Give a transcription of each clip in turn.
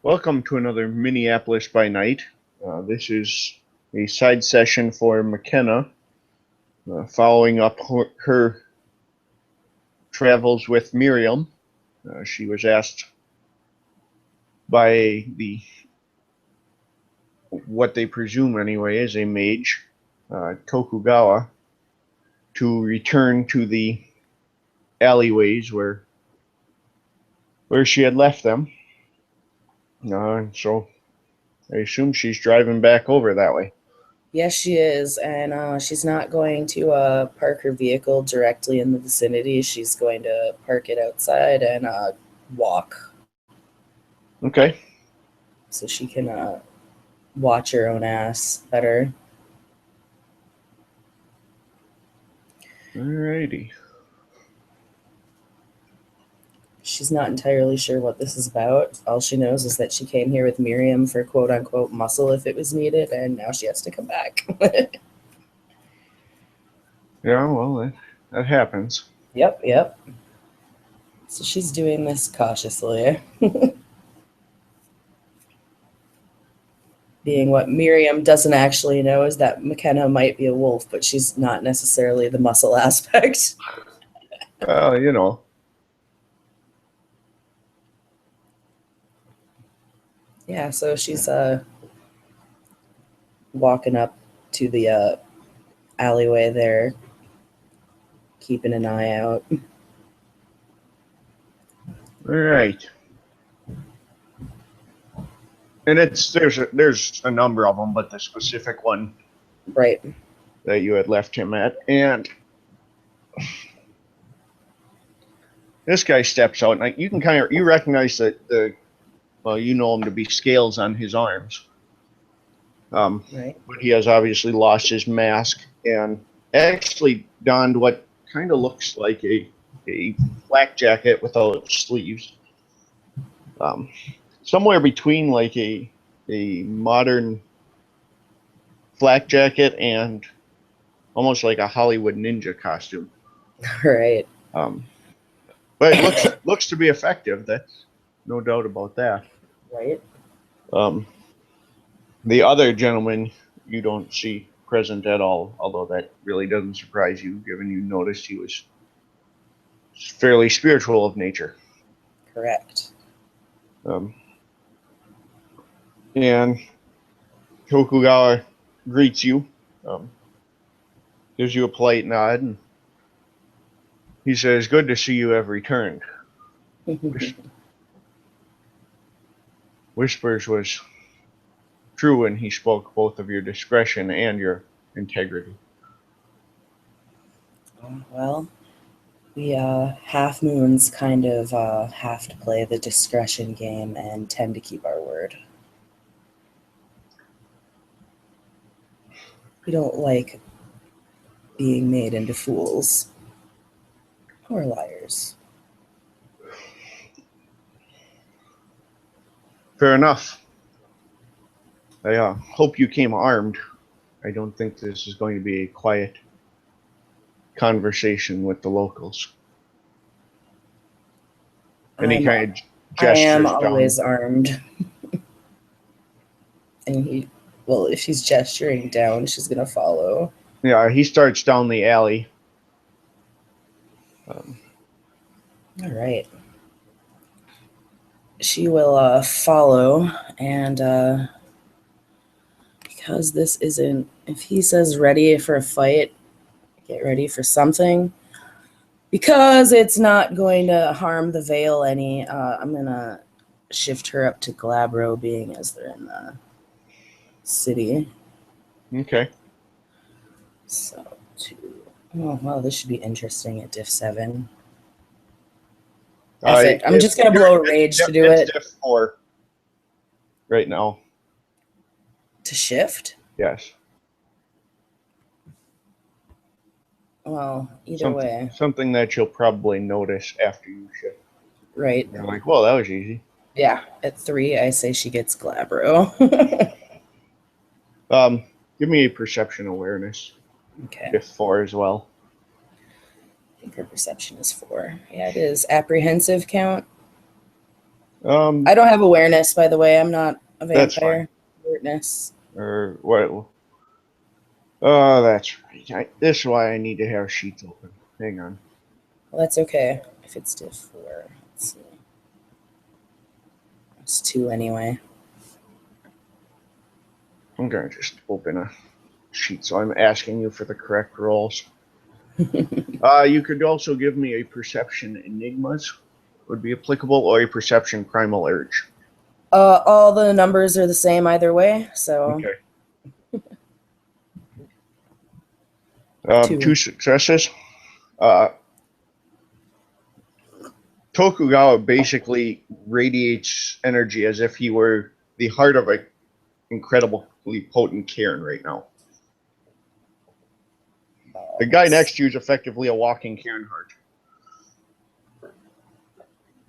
Welcome to another Minneapolis by Night. This is a side session for McKenna, following up her travels with Miriam. She was asked by what they presume anyway is a mage, Tokugawa, to return to the alleyways where she had left them. So I assume she's driving back over that way. Yes, she is, and she's not going to park her vehicle directly in the vicinity. She's going to park it outside and walk. Okay. So she can watch her own ass better. Alrighty. She's not entirely sure what this is about. All she knows is that she came here with Miriam for quote-unquote muscle if it was needed, and now she has to come back. Yeah, well, that happens. Yep. So she's doing this cautiously. Being what Miriam doesn't actually know is that McKenna might be a wolf, but she's not necessarily the muscle aspect. Well, Yeah, so she's walking up to the alleyway there, keeping an eye out. All right. And there's a number of them, but the specific one, Right, that you had left him at, and this guy steps out, and you can you recognize that you know him to be scales on his arms. right. But he has obviously lost his mask and actually donned what kind of looks like a flak jacket without sleeves. Somewhere between like a modern flak jacket and almost like a Hollywood ninja costume. Right. But it looks to be effective. That's no doubt about that. Right. The other gentleman you don't see present at all, although that really doesn't surprise you, given you noticed he was fairly spiritual of nature. Correct. And Tokugawa greets you, gives you a polite nod, and he says, "Good to see you have returned." Whispers was true when he spoke both of your discretion and your integrity. Well, we half moons kind of have to play the discretion game and tend to keep our word. We don't like being made into fools or liars. Fair enough. I hope you came armed. I don't think this is going to be a quiet conversation with the locals. Any kind of gestures I am down. always armed. And if she's gesturing down, she's going to follow. Yeah, he starts down the alley. All right. She will follow, and because this isn't, if he says ready for a fight, get ready for something. Because it's not going to harm the Veil any, I'm going to shift her up to Glabro, being as they're in the city. Okay. So, oh, well, this should be interesting at Diff 7. I'm just going to blow a rage to do it. Diff 4 right now. To shift? Yes. Well, either way. Something that you'll probably notice after you shift. Right. You're like, well, that was easy. Yeah. At 3, I say she gets Glabro. Give me a perception awareness. Okay. Diff 4 as well. I think her perception is 4. Yeah, it is. Apprehensive count? I don't have awareness, by the way. I'm not a That's fine. vampire. Awareness. Or what? Oh, that's right. This is why I need to have sheets open. Hang on. Well, that's okay. If it's diff 4, let's see. It's 2 anyway. I'm gonna just open a sheet, so I'm asking you for the correct rolls. You could also give me a perception enigmas, would be applicable, or a perception primal urge. All the numbers are the same either way, so Okay. 2. 2 successes. Tokugawa basically radiates energy as if he were the heart of an incredibly potent cairn right now. The guy next to you is effectively a walking cairn heart.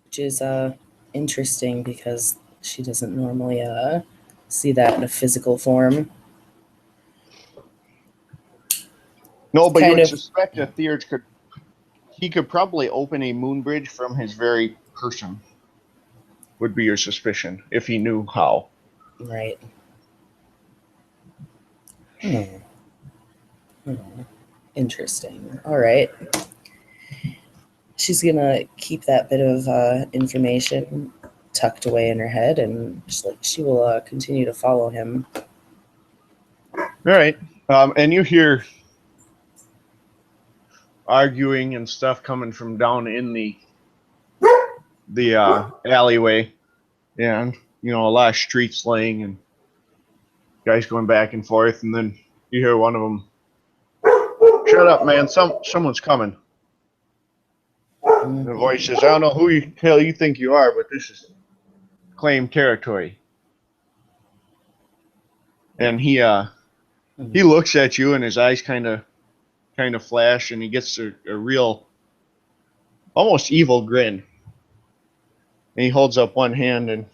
Which is interesting because she doesn't normally see that in a physical form. No, but you Kind would of. suspect that Theurge could probably open a moon bridge from his very person, would be your suspicion, if he knew how. Right. Interesting. All right. She's gonna keep that bit of information tucked away in her head, and she will continue to follow him. All right. And you hear arguing and stuff coming from down in the alleyway, and a lot of street slang and guys going back and forth, and then you hear one of them, "Shut up, man! Someone's coming." The voice says, "I don't know who the hell you think you are, but this is claimed territory." And he looks at you, and his eyes kind of flash, and he gets a real, almost evil grin. And he holds up one hand and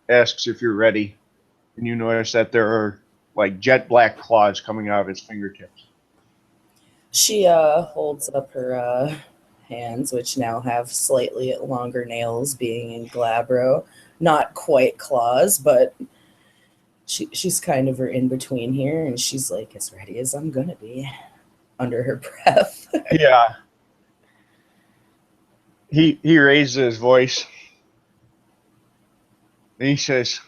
asks if you're ready. And you notice that there are like jet black claws coming out of his fingertips. She holds up her hands, which now have slightly longer nails, being in glabro. Not quite claws, but she's kind of her in between here, and she's like, as ready as I'm gonna be, under her breath. Yeah. He raises his voice, and he says,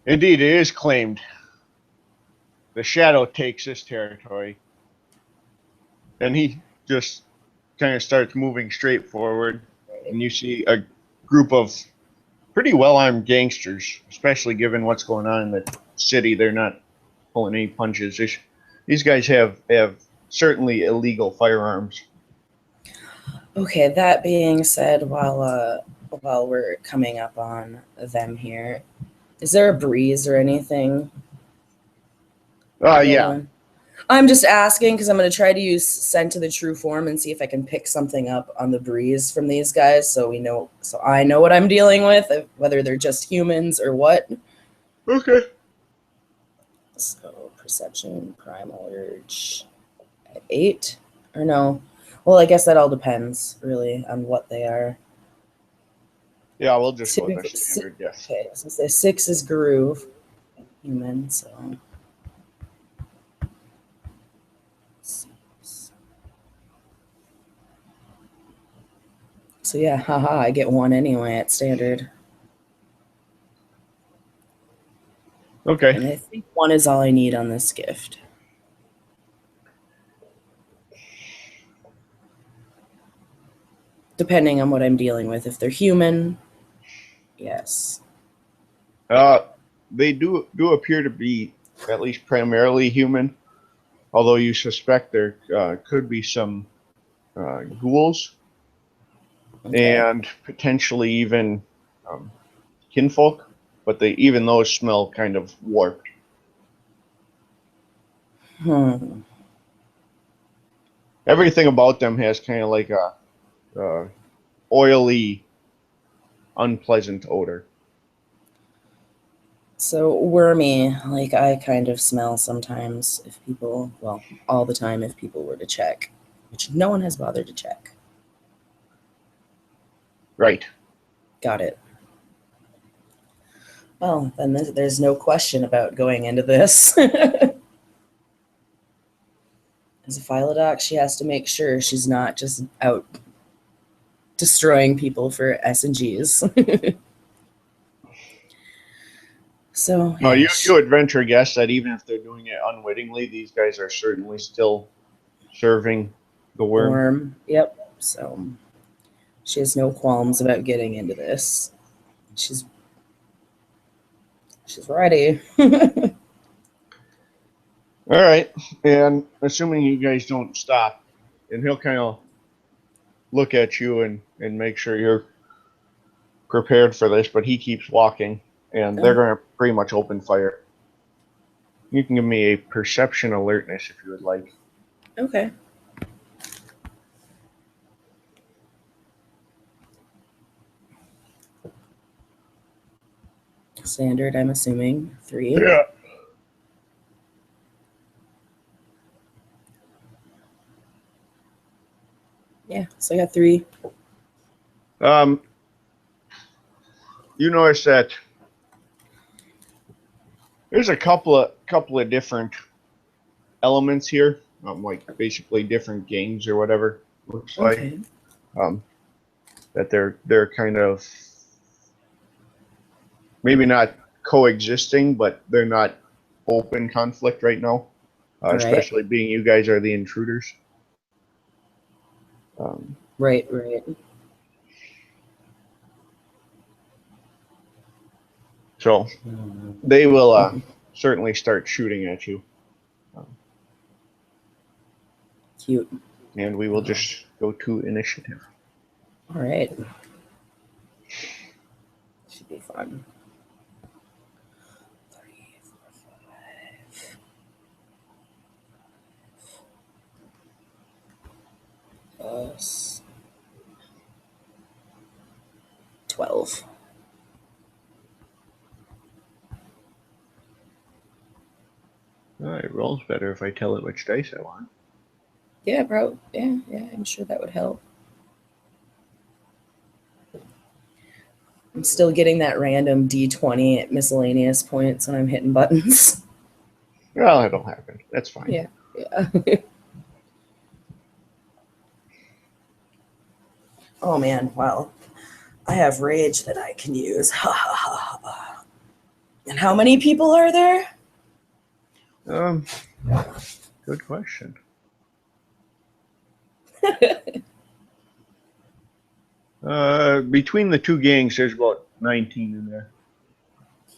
"Indeed, it is claimed. The shadow takes this territory." And he just kind of starts moving straight forward, and you see a group of pretty well-armed gangsters, especially given what's going on in the city. They're not pulling any punches. These guys have certainly illegal firearms. Okay, that being said, while we're coming up on them here, is there a breeze or anything? Yeah. I'm just asking because I'm going to try to use Scent to the True Form and see if I can pick something up on the breeze from these guys, so I know what I'm dealing with, whether they're just humans or what. Okay. So perception, primal urge at 8, or no? Well, I guess that all depends really on what they are. Yeah, we'll just go with the standard guess. Okay, so say 6 is groove, human. So yeah, haha, I get 1 anyway at standard. Okay. And I think 1 is all I need on this gift. Depending on what I'm dealing with. If they're human, yes. They do appear to be at least primarily human, although you suspect there could be some ghouls, okay, and potentially even kinfolk, but even those smell kind of warped. Everything about them has kind of like a oily, unpleasant odor. So wormy, like I kind of smell sometimes if people, well, all the time if people were to check, which no one has bothered to check. Right. Got it. Well, then there's no question about going into this. As a philodox, she has to make sure she's not just out destroying people for S&Gs. So, No, yeah, you would venture a guess that even if they're doing it unwittingly, these guys are certainly still serving the worm. worm. Yep. So she has no qualms about getting into this. She's ready. All right. And assuming you guys don't stop, and he'll kind of look at you and make sure you're prepared for this, but he keeps walking, and they're going to pretty much open fire. You can give me a perception alertness if you would like. Okay. Standard, I'm assuming. 3. Yeah. Yeah, so I got 3. You notice that there's a couple of different elements here, like basically different gangs or whatever. Looks Okay. like that they're kind of maybe not coexisting, but they're not open conflict right now. Right. Especially being you guys are the intruders. Right. So they will certainly start shooting at you. Cute. And we will just go to initiative. All right. Should be fun. 3, 4, 5. Plus 12. It rolls better if I tell it which dice I want. Yeah, bro. Yeah, I'm sure that would help. I'm still getting that random D20 miscellaneous points when I'm hitting buttons. Well, that'll happen. That's fine. Yeah. Oh man, well, I have rage that I can use. And how many people are there? Good question. Between the two gangs, there's about 19 in there.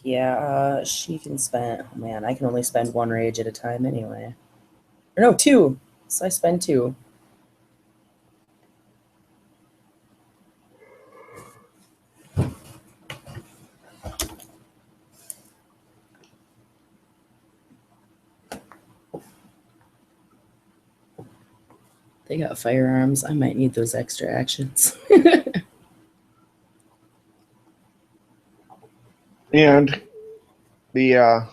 Yeah, she can spend. Oh man, I can only spend 1 rage at a time anyway. Or no, 2. So I spend 2. They got firearms. I might need those extra actions. And the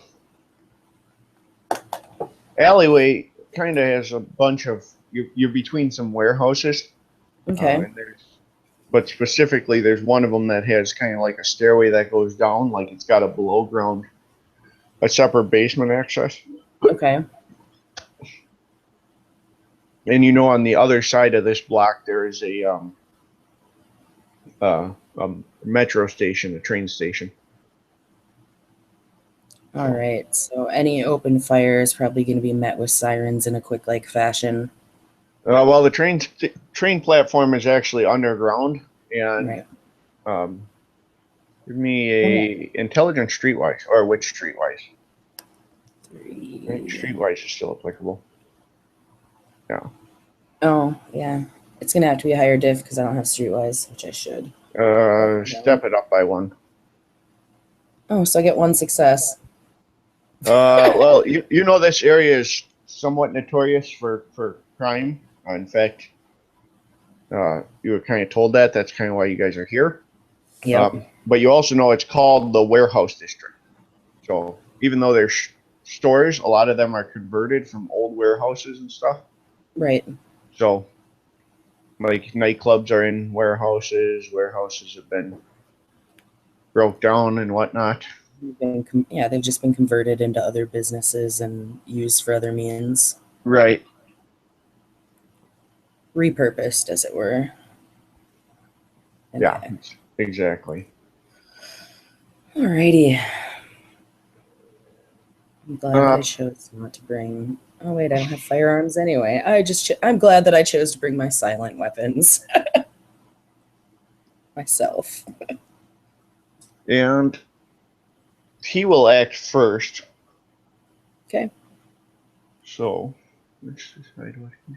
alleyway kind of has a bunch of you're between some warehouses. Okay. But specifically, there's one of them that has kind of like a stairway that goes down, like it's got a below ground, a separate basement access. Okay. And on the other side of this block, there is a metro station, a train station. All right. So any open fire is probably going to be met with sirens in a quick like fashion. Well, the train platform is actually underground, and Right. give me a intelligent streetwise, or which streetwise? 3. Right, streetwise is still applicable. Yeah. Oh, yeah. It's going to have to be a higher diff because I don't have streetwise, which I should. Step it up by 1. Oh, so I get 1 success. Well, you know this area is somewhat notorious for crime. In fact, you were kind of told that. That's kind of why you guys are here. Yep. But you also know it's called the warehouse district. So even though there's stores, a lot of them are converted from old warehouses and stuff. Right. So like nightclubs are in warehouses. Warehouses have been broke down and whatnot. They've just been converted into other businesses and used for other means. Right. Repurposed, as it were. Okay. Yeah, exactly. Alrighty. I'm glad that I chose not to bring. Oh wait, I don't have firearms anyway. I'm glad that I chose to bring my silent weapons myself. And he will act first. Okay. So let's decide what he.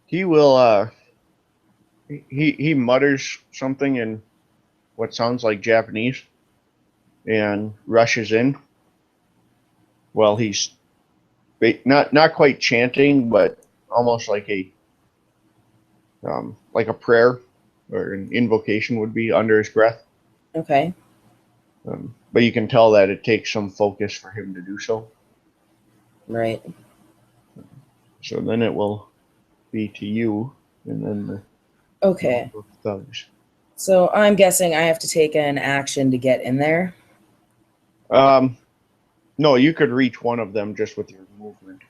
He will. He mutters something in what sounds like Japanese, and rushes in. Well, he's not quite chanting, but almost like a prayer or an invocation would be under his breath. Okay. But you can tell that it takes some focus for him to do so. Right. So then it will be to you, and then the Okay. thugs. So I'm guessing I have to take an action to get in there. No, you could reach one of them just with your movement.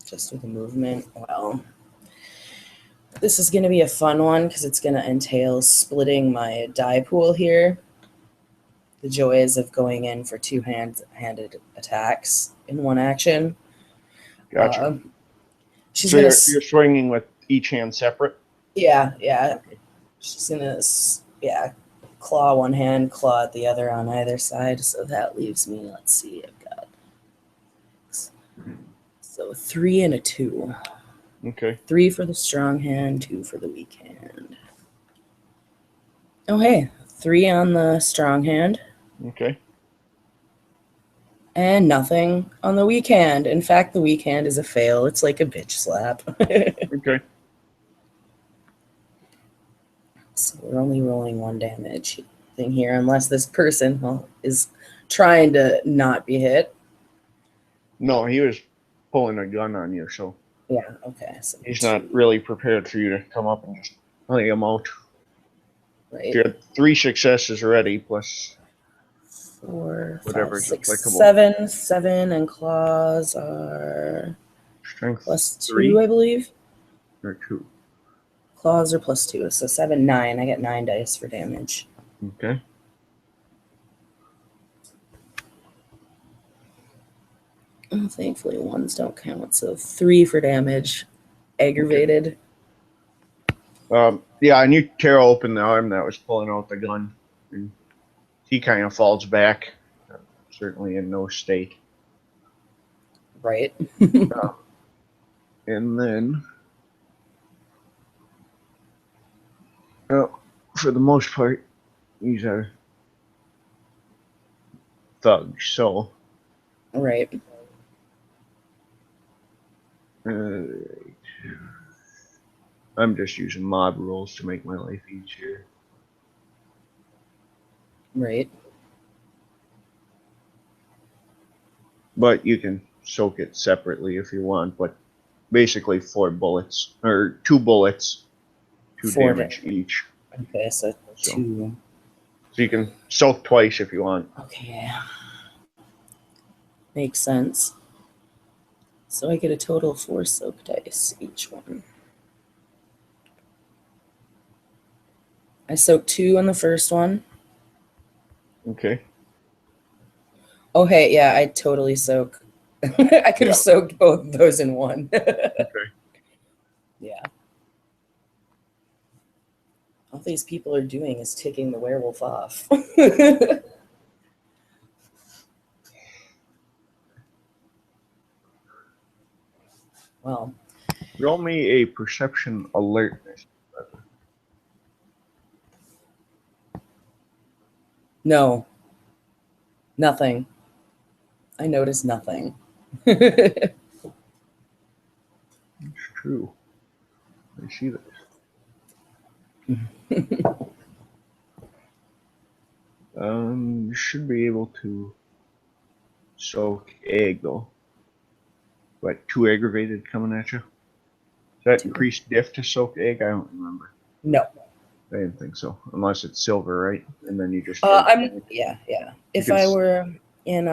Just with a movement. Well, this is going to be a fun one because it's going to entail splitting my die pool here. The joys of going in for two-handed attacks in one action. Gotcha. She's So gonna. You're swinging with each hand separate? Yeah. Okay. She's gonna. Yeah. Claw one hand, claw at the other on either side. So that leaves me. Let's see. I've got. So 3 and a 2. Okay. 3 for the strong hand, 2 for the weak hand. Oh, hey. 3 on the strong hand. Okay. And nothing on the weak hand. In fact, the weak hand is a fail. It's like a bitch slap. Okay. So we're only rolling 1 damage thing here, unless this person is trying to not be hit. No, he was pulling a gun on you, so Yeah, okay. So he's not really prepared for you to come up and just lay him out. Right. You had 3 successes already, plus 4, 5, whatever's 6, applicable. 7. 7, and claws are Strength plus 2, 3 I believe. or 2. Claws are plus 2, so 7, 9. I get 9 dice for damage. Okay. Oh, thankfully, 1s don't count, so 3 for damage. Aggravated. Yeah, and you tear open the arm that was pulling out the gun, and he kind of falls back, certainly in no state. Right. And then, for the most part, these are thugs, so. Right. I'm just using mob rules to make my life easier. Right. But you can soak it separately if you want, but basically 4 bullets, or 2 bullets, 2 damage each. Okay, so 2. So you can soak twice if you want. Okay. Makes sense. So I get a total of 4 soak dice each one. I soak 2 on the first one. Okay. Oh, hey, yeah, I totally soak. I could have soaked both of those in one. Okay. Yeah. All these people are doing is ticking the werewolf off. Well. Roll me a perception alertness. No. Nothing. I noticed nothing. It's True. I see this. You should be able to soak egg though. What, 2 aggravated coming at you? Is that 2. increased diff to soak egg? I don't remember. No. I didn't think so. Unless it's silver, right? And then you just Yeah. If can I were in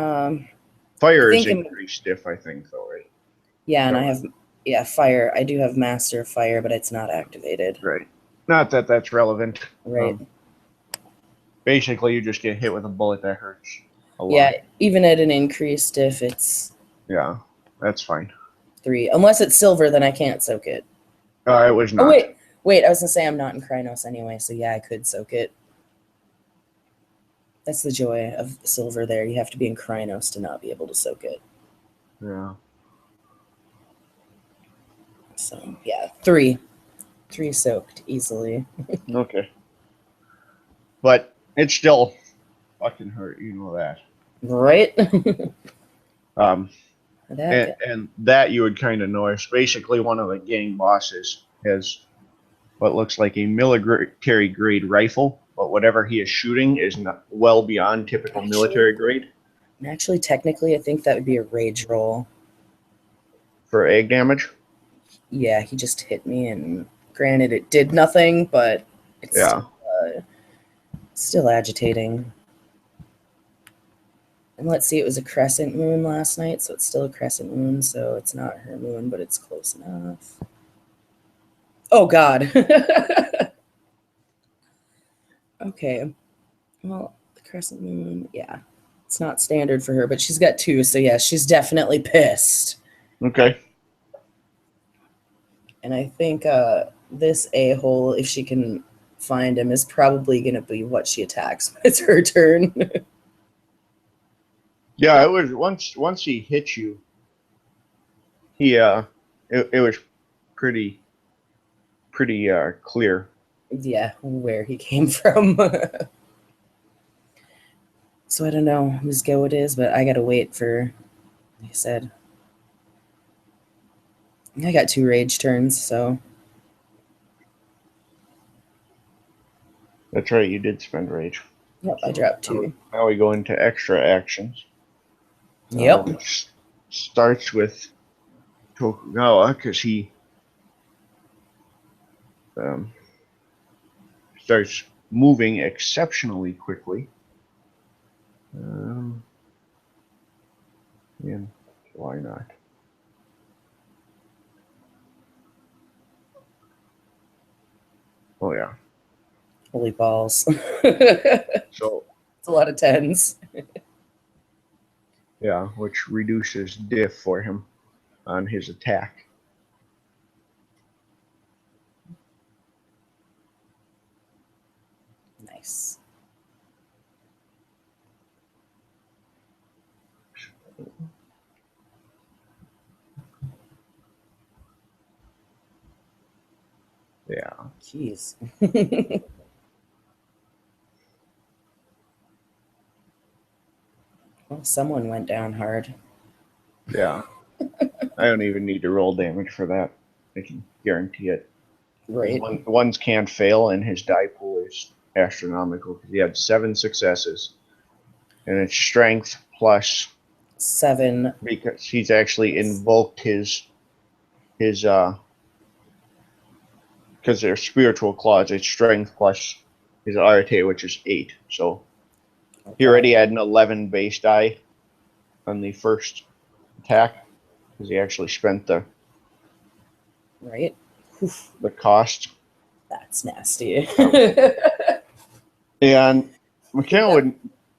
fire I is think I'm- increased diff, I think, though, right? yeah, and So- I have fire. I do have master fire, but it's not activated. Right. Not that that's relevant. Right. Basically, you just get hit with a bullet that hurts a lot. Yeah, even at an increased if it's Yeah, that's fine. 3. Unless it's silver, then I can't soak it. It was not. Oh, wait, I was gonna say I'm not in Krynos anyway, so yeah, I could soak it. That's the joy of silver there. You have to be in Krynos to not be able to soak it. Yeah. So yeah, 3. 3 soaked easily. Okay. But it's still fucking hurt, you know that. Right? And that you would kind of know. It's basically one of the gang bosses has what looks like a military grade rifle, but whatever he is shooting is not well beyond typical military grade Actually, technically, I think that would be a rage roll. for egg damage. Yeah, he just hit me, and granted, it did nothing, but it's still agitating. And let's see, it was a crescent moon last night, so it's still a crescent moon, so it's not her moon, but it's close enough. Oh, God. Okay. Well, the crescent moon, yeah. It's not standard for her, but she's got 2, so yeah, she's definitely pissed. Okay. And I think this a-hole, if she can find him, is probably going to be what she attacks when it's her turn. Yeah, it was once he hit you. It was pretty clear. Yeah, where he came from. So I don't know whose go it is, but I gotta wait for, like I said, I got 2 rage turns, so. That's right, you did spend rage. Yep, I dropped 2. Now we go into extra actions. Yep. Starts with Tokugawa because he starts moving exceptionally quickly. And why not? Oh yeah. Holy balls. So It's a lot of 10s. yeah, which reduces diff for him on his attack. Nice. Yeah. Jeez. Well, someone went down hard. Yeah. I don't even need to roll damage for that. I can guarantee it. Right. Ones can't fail, and his die pool is astronomical because he had 7 successes, and it's strength plus 7. because he's actually invoked his because they're spiritual claws. It's strength plus his arete, which is 8. So he already had an 11 base die on the first attack because he actually spent the cost. That's nasty. And McKenna would.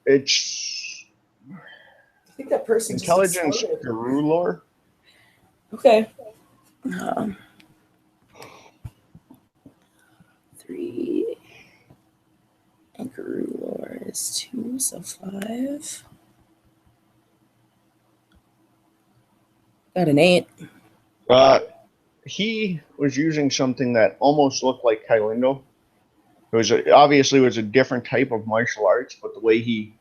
It's I think that person intelligence guru lore. Okay. 3. And guru lore is 2, so 5. Got an 8. He was using something that almost looked like Kailindo. It was obviously was a different type of martial arts, but the way he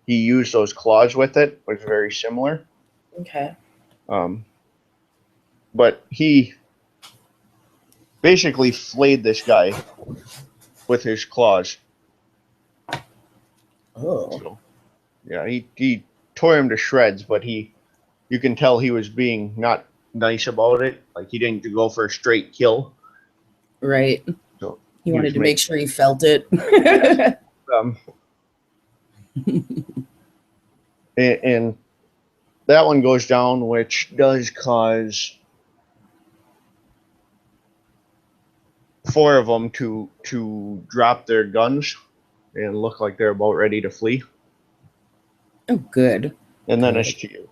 used those claws with it was very similar. Okay. But he basically flayed this guy with his claws. Oh. So, yeah, he tore him to shreds, but you can tell he was being not nice about it. Like he didn't go for a straight kill. Right. So He he wanted was to make sure he felt it. yes. And that one goes down, which does cause 4 of them to drop their guns and look like they're about ready to flee. Oh, good. And then Good. it's to you.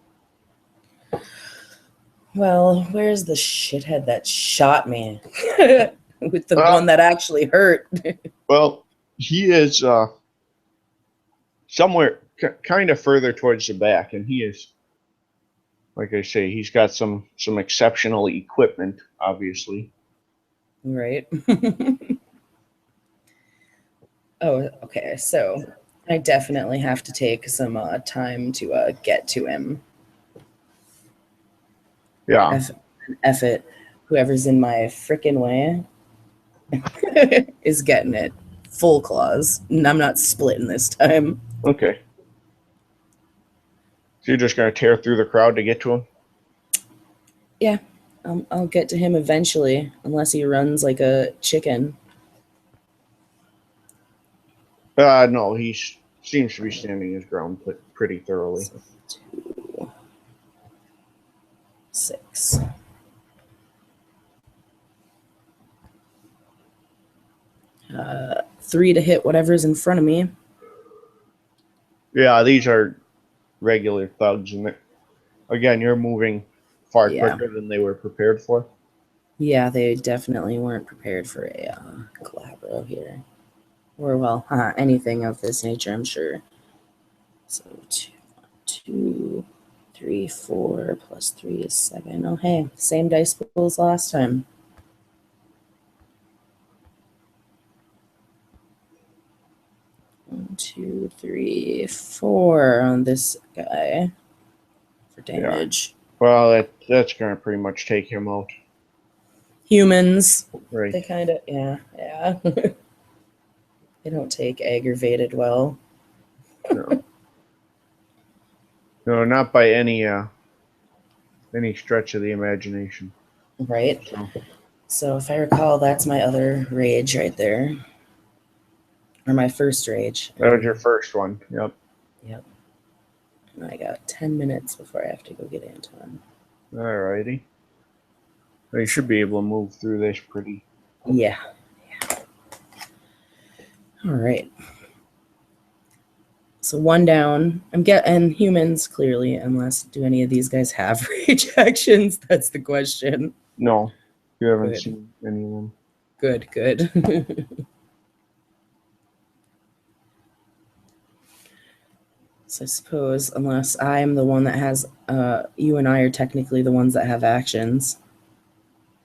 Well, where's the shithead that shot me? With the one that actually hurt. Well, he is somewhere kind of further towards the back, and he is, like I say, he's got some exceptional equipment, obviously. Right. Oh, okay. So I definitely have to take some time to get to him. Yeah. F it. Whoever's in my frickin' way is getting it. Full claws. And I'm not splitting this time. Okay. So you're just gonna tear through the crowd to get to him? Yeah. I'll get to him eventually, unless he runs like a chicken. No, he seems to be standing his ground pretty thoroughly. So 2, 6. Uh, 3 to hit whatever's in front of me. Yeah, these are regular thugs, and again, you're moving far quicker than they were prepared for. Yeah, they definitely weren't prepared for a collabro here. Or, well, anything of this nature, I'm sure. So 2, 3, 4 plus 3 is 7. Oh, hey, same dice pool as last time. 1, 2, 3, 4 on this guy for damage. Yeah. Well, that's gonna pretty much take him out. Humans. Right. They kind of, yeah. They don't take aggravated well. No. No, not by any stretch of the imagination. Right. So if I recall, that's my other rage right there. Or my first rage. That was your first one. Yep. Yep. And I got 10 minutes before I have to go get Anton. Alrighty. Well, you should be able to move through this pretty. Yeah. All right. So 1 down. I'm getting humans clearly, unless do any of these guys have rage actions? That's the question. No, you haven't Good. seen any of them. Good. So I suppose, unless I'm the one that has, you and I are technically the ones that have actions.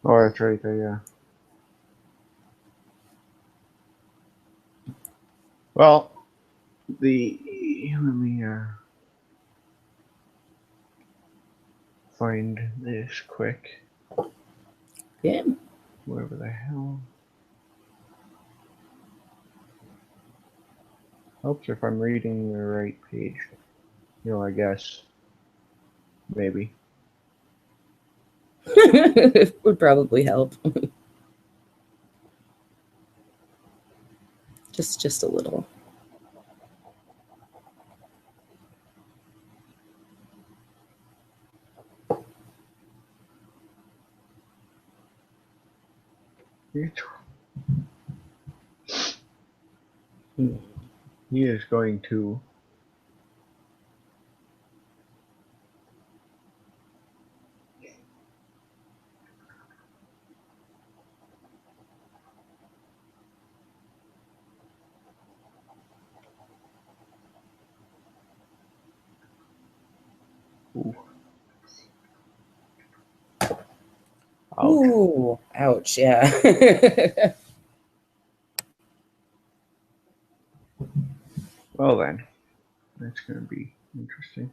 Oh, that's right there, yeah. Well, let me find this quick. Yeah. Whatever the hell. Helps if I'm reading the right page. I guess. Maybe. Would probably help. just a little. He is going to Ouch. Ooh, ouch, yeah. Well then, that's going to be interesting.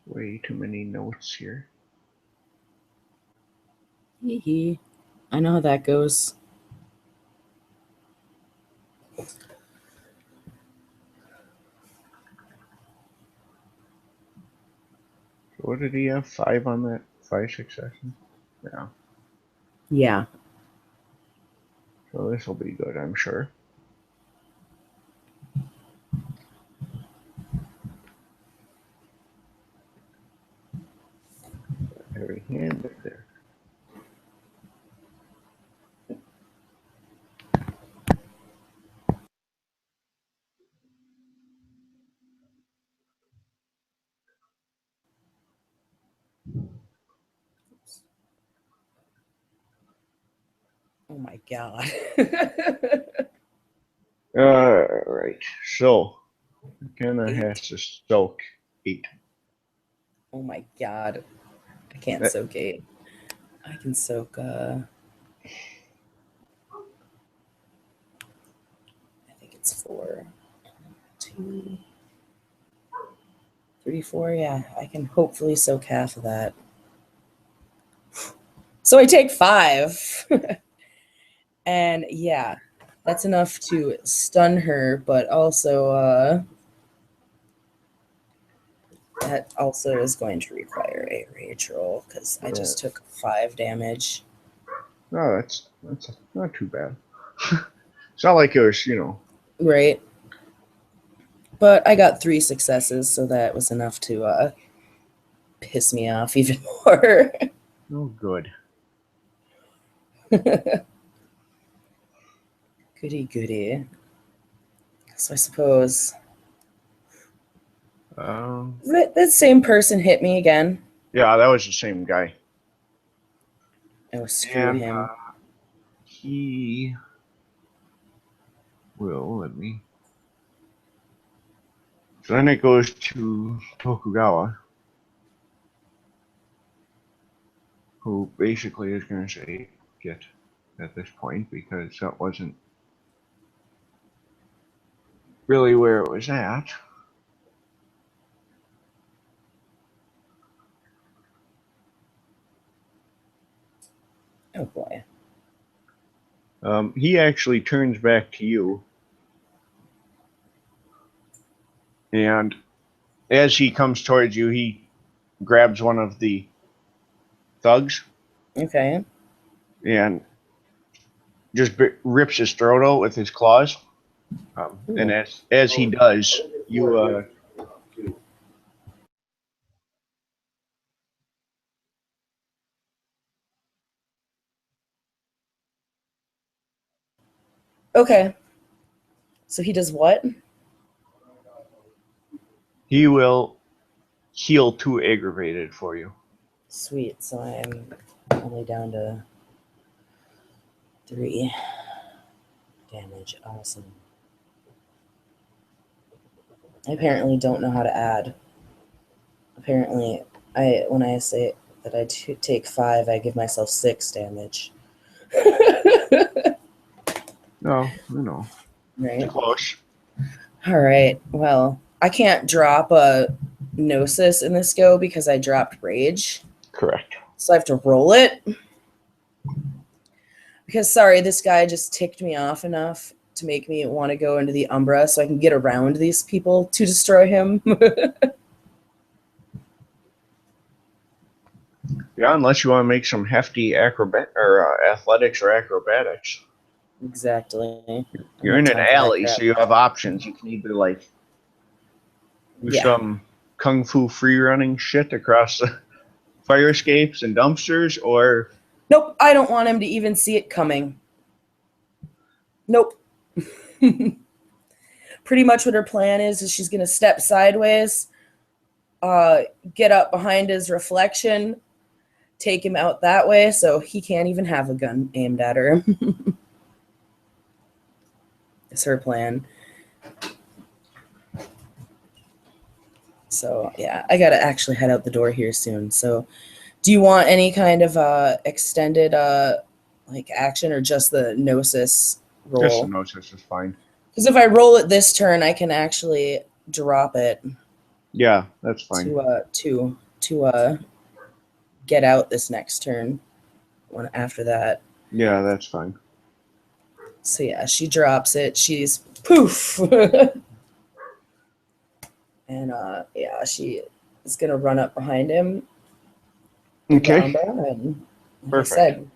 Way too many notes here. Hee hee. I know how that goes. What did he have? 5 on that? 5 successes? Yeah. Yeah. So this will be good, I'm sure. Heavy handed there. Oh my god. Right. So, McKenna 8. has to soak 8. Oh my god. I can't That- soak 8. I can soak I think it's 4. 2, 3, 4. Yeah, I can hopefully soak half of that. So I take 5. And yeah, that's enough to stun her, but also that also is going to require a rage roll because I just took 5 damage. No, that's not too bad. It's not like it was, Right. But I got 3 successes, so that was enough to piss me off even more. Oh, good. Goody goody. So I suppose that same person hit me again. Yeah, that was the same guy. Oh, screw And him. he will let me. So then it goes to Tokugawa, who basically is going to say get at this point because that wasn't really where it was at. Oh boy. He actually turns back to you, and as he comes towards you, he grabs one of the thugs Okay. and just rips his throat out with his claws. And as he does, you Okay. So he does what? he will heal 2 aggravated for you. Sweet. So I'm only down to 3 damage. Awesome. I apparently don't know how to add. Apparently, when I say that I take 5, I give myself 6 damage. No, no, Right. close. All right. Well, I can't drop a Gnosis in this go because I dropped Rage. Correct. So I have to roll it. Because, sorry, this guy just ticked me off enough to make me want to go into the Umbra so I can get around these people to destroy him. Yeah, unless you want to make some hefty athletics or acrobatics. Exactly. You're in an alley, so you have options. You can either do some kung fu free running shit across the fire escapes and dumpsters, or nope, I don't want him to even see it coming. Nope. Pretty much what her plan is she's going to step sideways, get up behind his reflection, take him out that way so he can't even have a gun aimed at her. It's her plan. So, yeah, I got to actually head out the door here soon. So, do you want any kind of extended action or just the Gnosis Just roll. the Gnosis is fine. Because if I roll it this turn, I can actually drop it Yeah, that's fine. to get out this next turn. One after that. Yeah, that's fine. So yeah, she drops it. She's poof. And yeah, she is gonna run up behind him. Okay. And like Perfect. I said,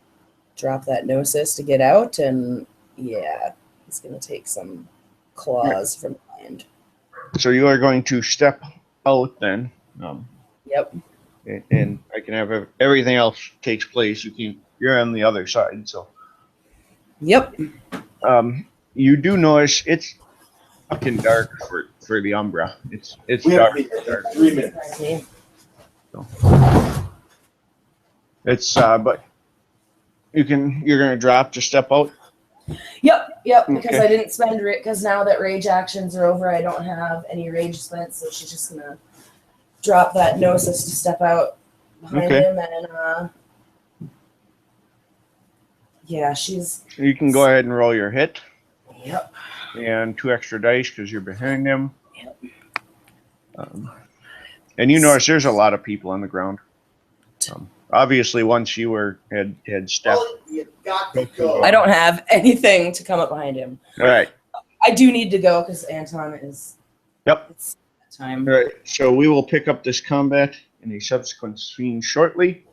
drop that Gnosis to get out, and yeah, he's gonna take some claws from behind. So you are going to step out then. Yep. And I can have everything else takes place. You're on the other side, so. Yep. You do notice it's fucking dark for the Umbra. It's dark. 3 minutes. So. It's but you're gonna drop to step out. Yep. Because Okay. I didn't spend because now that rage actions are over, I don't have any rage spent, so she's just gonna drop that Gnosis to step out behind him, and yeah, she's. You can go ahead and roll your hit. Yep. And 2 extra dice because you're behind him. Yep. And you notice there's a lot of people on the ground. Obviously, once you had stepped. Well, you got to go. I don't have anything to come up behind him. All right. I do need to go because Anton is. Yep. It's time. All right. So we will pick up this combat in a subsequent scene shortly.